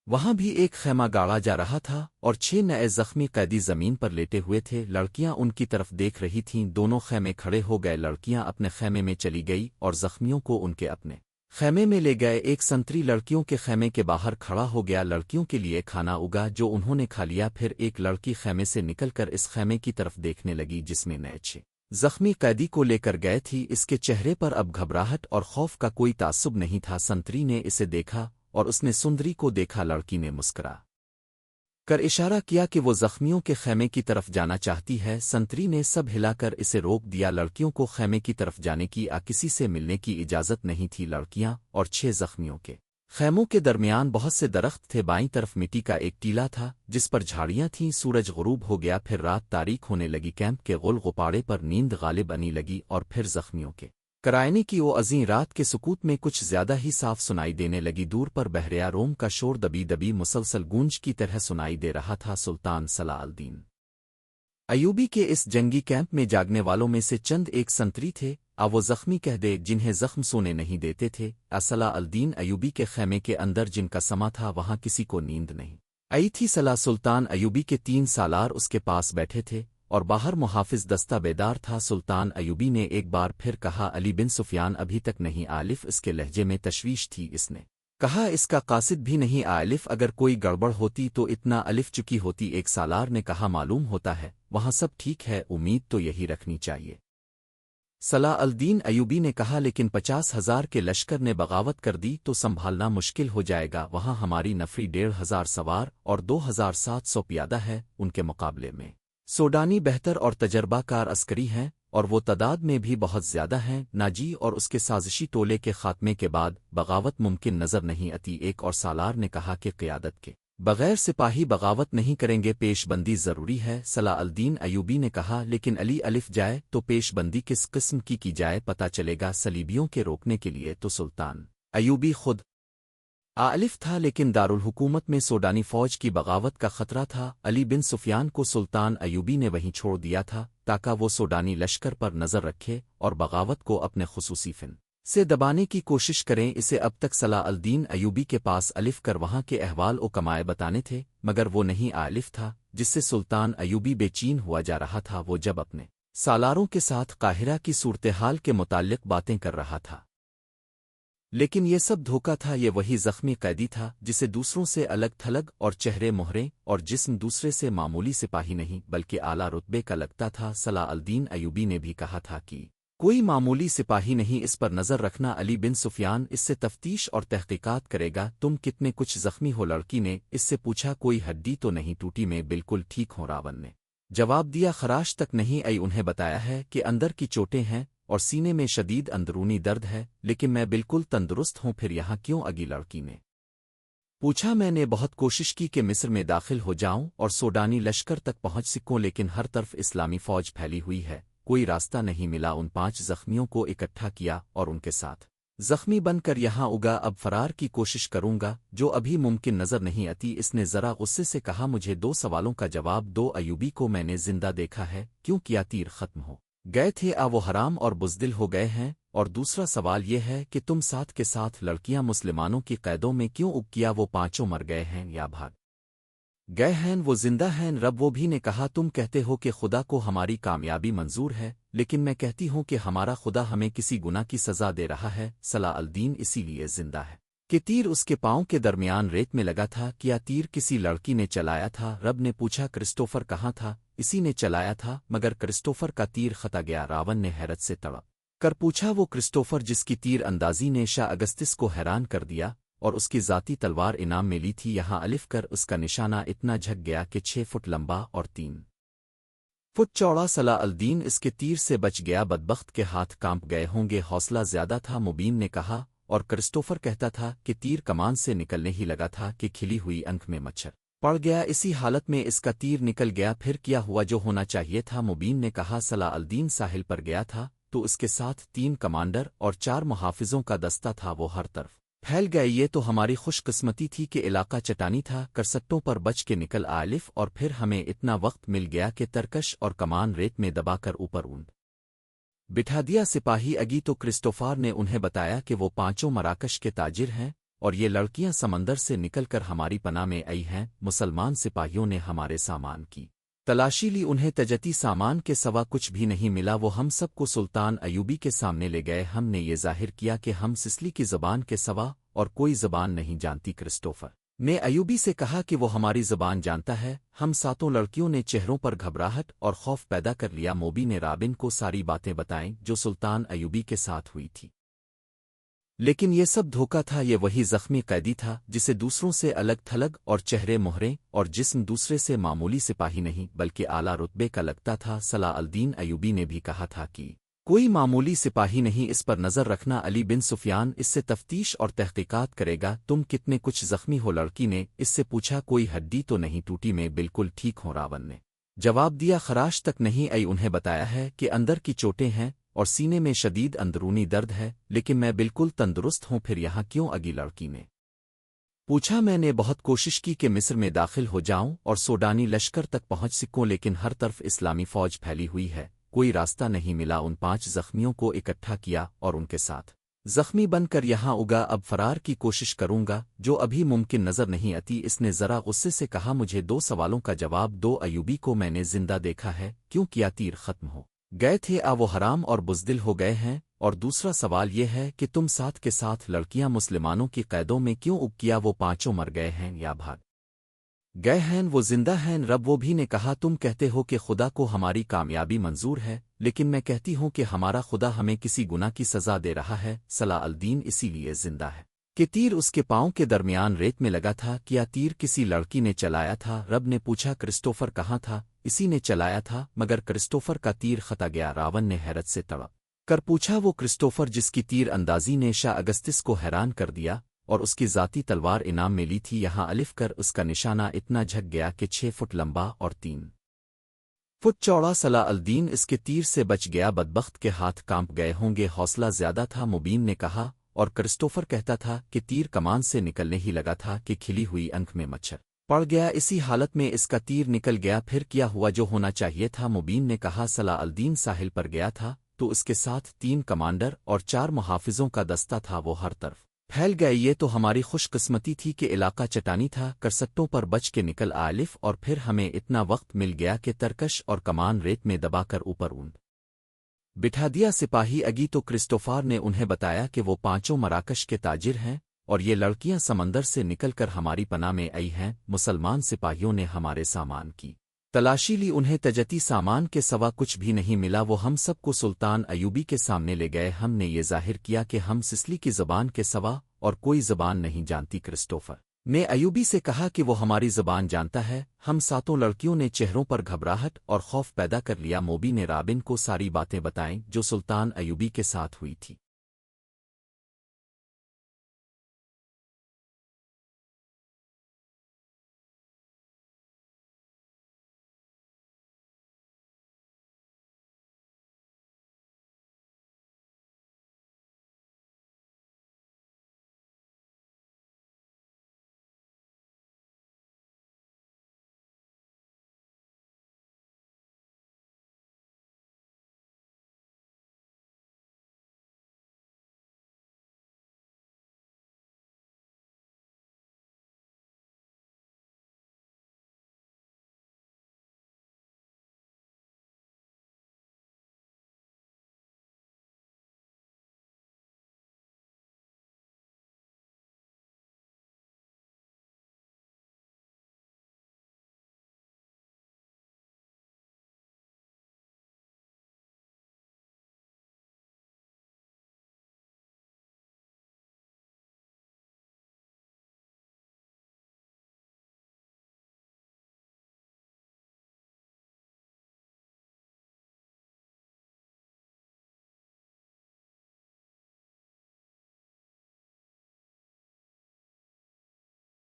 وہاں بھی ایک خیمہ گاڑا جا رہا تھا اور 6 نئے زخمی قیدی زمین پر لیٹے ہوئے تھے۔ لڑکیاں ان کی طرف دیکھ رہی تھیں، دونوں خیمے کھڑے ہو گئے، لڑکیاں اپنے خیمے میں چلی گئی اور زخمیوں کو ان کے اپنے خیمے میں لے گئے۔ ایک سنتری لڑکیوں کے خیمے کے باہر کھڑا ہو گیا، لڑکیوں کے لیے کھانا اگا جو انہوں نے کھا لیا۔ پھر ایک لڑکی خیمے سے نکل کر اس خیمے کی طرف دیکھنے لگی جس میں نئے 6 زخمی قیدی کو لے کر گئے تھی۔ اس کے چہرے پر اب گھبراہٹ اور خوف کا کوئی تعصب نہیں تھا۔ سنتری نے اسے دیکھا اور اس نے سندری کو دیکھا، لڑکی نے مسکرا کر اشارہ کیا کہ وہ زخمیوں کے خیمے کی طرف جانا چاہتی ہے۔ سنتری نے سب ہلا کر اسے روک دیا، لڑکیوں کو خیمے کی طرف جانے کی کسی سے ملنے کی اجازت نہیں تھی۔ لڑکیاں اور 6 زخمیوں کے خیموں کے درمیان بہت سے درخت تھے، بائیں طرف مٹی کا ایک ٹیلہ تھا جس پر جھاڑیاں تھیں۔ سورج غروب ہو گیا، پھر رات تاریک ہونے لگی، کیمپ کے غل غپاڑے پر نیند غالب آنے لگی اور پھر زخمیوں کے کرائنے کی وہ عظیم رات کے سکوت میں کچھ زیادہ ہی صاف سنائی دینے لگی۔ دور پر بحریہ روم کا شور دبی دبی مسلسل گونج کی طرح سنائی دے رہا تھا۔ سلطان صلاح الدین ایوبی کے اس جنگی کیمپ میں جاگنے والوں میں سے چند ایک سنتری تھے، وہ زخمی کہہ دے جنہیں زخم سونے نہیں دیتے تھے۔ صلاح الدین ایوبی کے خیمے کے اندر جن کا سما تھا وہاں کسی کو نیند نہیں آئی تھی۔ صلاح سلطان ایوبی کے 3 سالار اس کے پاس بیٹھے تھے اور باہر محافظ دستہ بیدار تھا۔ سلطان ایوبی نے ایک بار پھر کہا، علی بن سفیان ابھی تک نہیں آلف؟ اس کے لہجے میں تشویش تھی۔ اس نے کہا، اس کا قاصد بھی نہیں آلف، اگر کوئی گڑبڑ ہوتی تو اتنا الف چکی ہوتی۔ ایک سالار نے کہا، معلوم ہوتا ہے وہاں سب ٹھیک ہے، امید تو یہی رکھنی چاہیے۔ صلاح الدین ایوبی نے کہا، لیکن 50,000 کے لشکر نے بغاوت کر دی تو سنبھالنا مشکل ہو جائے گا، وہاں ہماری نفری 1,500 سوار اور 2,700 پیادہ ہے، ان کے مقابلے میں سوڈانی بہتر اور تجربہ کار عسکری ہیں اور وہ تعداد میں بھی بہت زیادہ ہیں۔ ناجی اور اس کے سازشی ٹولے کے خاتمے کے بعد بغاوت ممکن نظر نہیں آتی۔ ایک اور سالار نے کہا کہ قیادت کے بغیر سپاہی بغاوت نہیں کریں گے، پیش بندی ضروری ہے۔ صلاح الدین ایوبی نے کہا، لیکن علی الف جائے تو پیش بندی کس قسم کی جائے پتہ چلے گا۔ صلیبیوں کے روکنے کے لیے تو سلطان ایوبی خود الف تھا، لیکن دارالحکومت میں سوڈانی فوج کی بغاوت کا خطرہ تھا۔ علی بن سفیان کو سلطان ایوبی نے وہیں چھوڑ دیا تھا تاکہ وہ سوڈانی لشکر پر نظر رکھے اور بغاوت کو اپنے خصوصی فن سے دبانے کی کوشش کریں۔ اسے اب تک صلاح الدین ایوبی کے پاس الف کر وہاں کے احوال و کمائے بتانے تھے، مگر وہ نہیں الف تھا، جس سے سلطان ایوبی بے چین ہوا جا رہا تھا۔ وہ جب اپنے سالاروں کے ساتھ قاہرہ کی صورتحال کے متعلق باتیں کر رہا تھا، لیکن یہ سب دھوکہ تھا۔ یہ وہی زخمی قیدی تھا جسے دوسروں سے الگ تھلگ اور چہرے مہرے اور جسم دوسرے سے معمولی سپاہی نہیں بلکہ اعلیٰ رتبے کا لگتا تھا۔ صلاح الدین ایوبی نے بھی کہا تھا کہ کوئی معمولی سپاہی نہیں، اس پر نظر رکھنا۔ علی بن سفیان اس سے تفتیش اور تحقیقات کرے گا۔ تم کتنے کچھ زخمی ہو؟ لڑکی نے اس سے پوچھا۔ کوئی ہڈی تو نہیں ٹوٹی، میں بالکل ٹھیک ہوں، راون نے جواب دیا۔ خراش تک نہیں آئی، انہیں بتایا ہے کہ اندر کی چوٹیں ہیں اور سینے میں شدید اندرونی درد ہے، لیکن میں بالکل تندرست ہوں۔ پھر یہاں کیوں آگی؟ لڑکی نے پوچھا۔ میں نے بہت کوشش کی کہ مصر میں داخل ہو جاؤں اور سوڈانی لشکر تک پہنچ سکوں، لیکن ہر طرف اسلامی فوج پھیلی ہوئی ہے، کوئی راستہ نہیں ملا۔ ان 5 زخمیوں کو اکٹھا کیا اور ان کے ساتھ زخمی بن کر یہاں اگا۔ اب فرار کی کوشش کروں گا جو ابھی ممکن نظر نہیں آتی۔ اس نے ذرا غصے سے کہا، مجھے 2 سوالوں کا جواب دو۔ ایوبی کو میں نے زندہ دیکھا ہے، کیوں کیا تیر ختم ہو گئے تھے؟ وہ حرام اور بزدل ہو گئے ہیں؟ اور دوسرا سوال یہ ہے کہ تم ساتھ کے ساتھ لڑکیاں مسلمانوں کی قیدوں میں کیوں اگ کیا؟ وہ 5 مر گئے ہیں یا بھاگ گئے ہیں؟ وہ زندہ ہیں رب۔ وہ بھی نے کہا، تم کہتے ہو کہ خدا کو ہماری کامیابی منظور ہے، لیکن میں کہتی ہوں کہ ہمارا خدا ہمیں کسی گناہ کی سزا دے رہا ہے۔ صلاح الدین اسی لیے زندہ ہے کہ تیر اس کے پاؤں کے درمیان ریت میں لگا تھا۔ کیا تیر کسی لڑکی نے چلایا تھا؟ رب نے پوچھا۔ کرسٹوفر کہاں تھا؟ اسی نے چلایا تھا، مگر کرسٹوفر کا تیر خطا گیا۔ راون نے حیرت سے تڑپ کر پوچھا، وہ کرسٹوفر جس کی تیر اندازی نے شاہ اگستس کو حیران کر دیا اور اس کی ذاتی تلوار انعام میں لی تھی؟ یہاں الف کر اس کا نشانہ اتنا جھک گیا کہ 6 فٹ لمبا اور 3 فٹ چوڑا۔ صلاح الدین اس کے تیر سے بچ گیا، بدبخت کے ہاتھ کانپ گئے ہوں گے۔ حوصلہ زیادہ تھا، مبین نے کہا، اور کرسٹوفر کہتا تھا کہ تیر کمان سے نکلنے ہی لگا تھا کہ کھلی ہوئی انکھ میں مچھر پڑ گیا، اسی حالت میں اس کا تیر نکل گیا۔ پھر کیا ہوا؟ جو ہونا چاہیے تھا، مبین نے کہا۔ صلاح الدین ساحل پر گیا تھا تو اس کے ساتھ 3 کمانڈر اور 4 محافظوں کا دستہ تھا، وہ ہر طرف پھیل گئے۔ یہ تو ہماری خوش قسمتی تھی کہ علاقہ چٹانی تھا، کرسٹوں پر بچ کے نکل الف، اور پھر ہمیں اتنا وقت مل گیا کہ ترکش اور کمان ریت میں دبا کر اوپر اونٹ بٹھا دیا۔ سپاہی اگی تو کرسٹوفر نے انہیں بتایا کہ وہ 5 مراکش کے تاجر ہیں اور یہ لڑکیاں سمندر سے نکل کر ہماری پناہ میں آئی ہیں۔ مسلمان سپاہیوں نے ہمارے سامان کی تلاشی لی، انہیں تجتی سامان کے سوا کچھ بھی نہیں ملا۔ وہ ہم سب کو سلطان ایوبی کے سامنے لے گئے۔ ہم نے یہ ظاہر کیا کہ ہم سسلی کی زبان کے سوا اور کوئی زبان نہیں جانتی۔ کرسٹوفر نے ایوبی سے کہا کہ وہ ہماری زبان جانتا ہے۔ ہم ساتوں لڑکیوں نے چہروں پر گھبراہٹ اور خوف پیدا کر لیا۔ موبی نے رابن کو ساری باتیں بتائیں جو سلطان ایوبی کے ساتھ ہوئی تھی، لیکن یہ سب دھوکا تھا۔ یہ وہی زخمی قیدی تھا جسے دوسروں سے الگ تھلگ اور چہرے مہرے اور جسم دوسرے سے معمولی سپاہی نہیں بلکہ اعلیٰ رتبے کا لگتا تھا۔ صلاح الدین ایوبی نے بھی کہا تھا کہ کوئی معمولی سپاہی نہیں، اس پر نظر رکھنا۔ علی بن سفیان اس سے تفتیش اور تحقیقات کرے گا۔ تم کتنے کچھ زخمی ہو؟ لڑکی نے اس سے پوچھا۔ کوئی ہڈی تو نہیں ٹوٹی، میں بالکل ٹھیک ہوں، راون نے جواب دیا۔ خراش تک نہیں آئی۔ انہیں بتایا ہے کہ اندر کی چوٹیں ہیں اور سینے میں شدید اندرونی درد ہے، لیکن میں بالکل تندرست ہوں۔ پھر یہاں کیوں آگی؟ لڑکی نے پوچھا۔ میں نے بہت کوشش کی کہ مصر میں داخل ہو جاؤں اور سوڈانی لشکر تک پہنچ سکوں، لیکن ہر طرف اسلامی فوج پھیلی ہوئی ہے، کوئی راستہ نہیں ملا۔ ان 5 زخمیوں کو اکٹھا کیا اور ان کے ساتھ زخمی بن کر یہاں اگا۔ اب فرار کی کوشش کروں گا جو ابھی ممکن نظر نہیں آتی۔ اس نے ذرا غصے سے کہا۔ مجھے 2 سوالوں کا جواب دو۔ ایوبی کو میں نے زندہ دیکھا ہے، کیوں کیا تیر ختم ہو گئے تھے؟ وہ حرام اور بزدل ہو گئے ہیں؟ اور دوسرا سوال یہ ہے کہ تم ساتھ کے ساتھ لڑکیاں مسلمانوں کی قیدوں میں کیوں اب کیا؟ وہ 5 مر گئے ہیں یا بھاگ گئے ہیں؟ وہ زندہ ہیں رب۔ وہ بھی نے کہا تم کہتے ہو کہ خدا کو ہماری کامیابی منظور ہے، لیکن میں کہتی ہوں کہ ہمارا خدا ہمیں کسی گناہ کی سزا دے رہا ہے۔ صلاح الدین اسی لیے زندہ ہے کہ تیر اس کے پاؤں کے درمیان ریت میں لگا تھا۔ کیا تیر کسی لڑکی نے چلایا تھا؟ رب نے پوچھا۔ کرسٹوفر کہاں تھا؟ اسی نے چلایا تھا، مگر کرسٹوفر کا تیر خطا گیا۔ راون نے حیرت سے تڑپ کر پوچھا۔ وہ کرسٹوفر جس کی تیر اندازی نے شاہ اگستس کو حیران کر دیا اور اس کی ذاتی تلوار انعام میں لی تھی، یہاں الف کر اس کا نشانہ اتنا جھک گیا کہ 6 فٹ لمبا اور 3 فٹ چوڑا۔ صلاح الدین اس کے تیر سے بچ گیا، بدبخت کے ہاتھ کانپ گئے ہوں گے۔ حوصلہ زیادہ تھا، مبین نے کہا، اور کرسٹوفر کہتا تھا کہ تیر کمان سے نکلنے ہی لگا تھا کہ کھلی ہوئی آنکھ میں مچھر پڑ گیا، اسی حالت میں اس کا تیر نکل گیا۔ پھر کیا ہوا؟ جو ہونا چاہیے تھا، مبین نے کہا۔ صلاح الدین ساحل پر گیا تھا تو اس کے ساتھ 3 کمانڈر اور 4 محافظوں کا دستہ تھا، وہ ہر طرف پھیل گئے۔ یہ تو ہماری خوش قسمتی تھی کہ علاقہ چٹانی تھا، کرسٹوں پر بچ کے نکل آلف، اور پھر ہمیں اتنا وقت مل گیا کہ ترکش اور کمان ریت میں دبا کر اوپر اونٹ بٹھا دیا۔ سپاہی اگی تو کرسٹوفر نے انہیں بتایا کہ وہ 5 مراکش کے تاجر ہیں اور یہ لڑکیاں سمندر سے نکل کر ہماری پناہ میں آئی ہیں۔ مسلمان سپاہیوں نے ہمارے سامان کی تلاشی لی، انہیں تجتی سامان کے سوا کچھ بھی نہیں ملا۔ وہ ہم سب کو سلطان ایوبی کے سامنے لے گئے۔ ہم نے یہ ظاہر کیا کہ ہم سسلی کی زبان کے سوا اور کوئی زبان نہیں جانتی۔ کرسٹوفر نے ایوبی سے کہا کہ وہ ہماری زبان جانتا ہے۔ ہم ساتوں لڑکیوں نے چہروں پر گھبراہٹ اور خوف پیدا کر لیا۔ موبی نے رابن کو ساری باتیں بتائیں جو سلطان ایوبی کے ساتھ ہوئی تھی۔